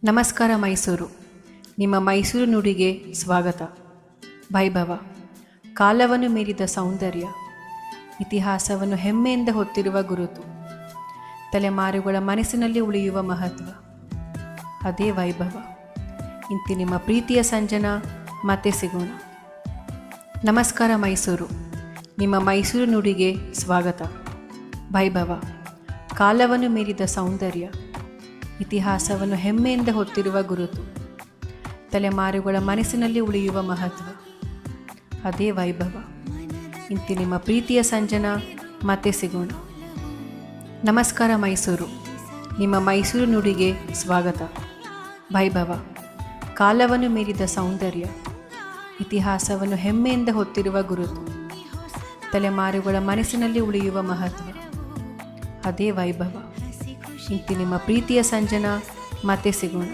ನಮಸ್ಕಾರ ಮೈಸೂರು. ನಿಮ್ಮ ಮೈಸೂರು ನುಡಿಗೆ ಸ್ವಾಗತ. ವೈಭವ, ಕಾಲವನ್ನು ಮೀರಿದ ಸೌಂದರ್ಯ, ಇತಿಹಾಸವನ್ನು ಹೆಮ್ಮೆಯಿಂದ ಹೊತ್ತಿರುವ ಗುರುತು, ತಲೆಮಾರುಗಳ ಮನಸ್ಸಿನಲ್ಲಿ ಉಳಿಯುವ ಮಹತ್ವ, ಅದೇ ವೈಭವ. ಇಂತಿ ನಿಮ್ಮ ಪ್ರೀತಿಯ ಸಂಜನಾ. ಮತ್ತೆ ಸಿಗೋಣ. ನಮಸ್ಕಾರ ಮೈಸೂರು. ನಿಮ್ಮ ಮೈಸೂರು ನುಡಿಗೆ ಸ್ವಾಗತ. ವೈಭವ, ಕಾಲವನ್ನು ಮೀರಿದ ಸೌಂದರ್ಯ, ಇತಿಹಾಸವನ್ನು ಹೆಮ್ಮೆಯಿಂದ ಹೊತ್ತಿರುವ ಗುರುತು, ತಲೆಮಾರುಗಳ ಮನಸ್ಸಿನಲ್ಲಿ ಉಳಿಯುವ ಮಹತ್ವ, ಅದೇ ವೈಭವ. ಇಂತಿ ನಿಮ್ಮ ಪ್ರೀತಿಯ ಸಂಜನಾ. ಮತ್ತೆ ಸಿಗೋಣ. ನಮಸ್ಕಾರ ಮೈಸೂರು. ನಿಮ್ಮ ಮೈಸೂರು ನುಡಿಗೆ ಸ್ವಾಗತ. ವೈಭವ, ಕಾಲವನ್ನು ಮೀರಿದ ಸೌಂದರ್ಯ, ಇತಿಹಾಸವನ್ನು ಹೆಮ್ಮೆಯಿಂದ ಹೊತ್ತಿರುವ ಗುರುತು, ತಲೆಮಾರುಗಳ ಮನಸ್ಸಿನಲ್ಲಿ ಉಳಿಯುವ ಮಹತ್ವ, ಅದೇ ವೈಭವ. ಇಂತಿ ನಿಮ್ಮ ಪ್ರೀತಿಯ ಸಂಜನಾ. ಮತ್ತೆ ಸಿಗೋಣ.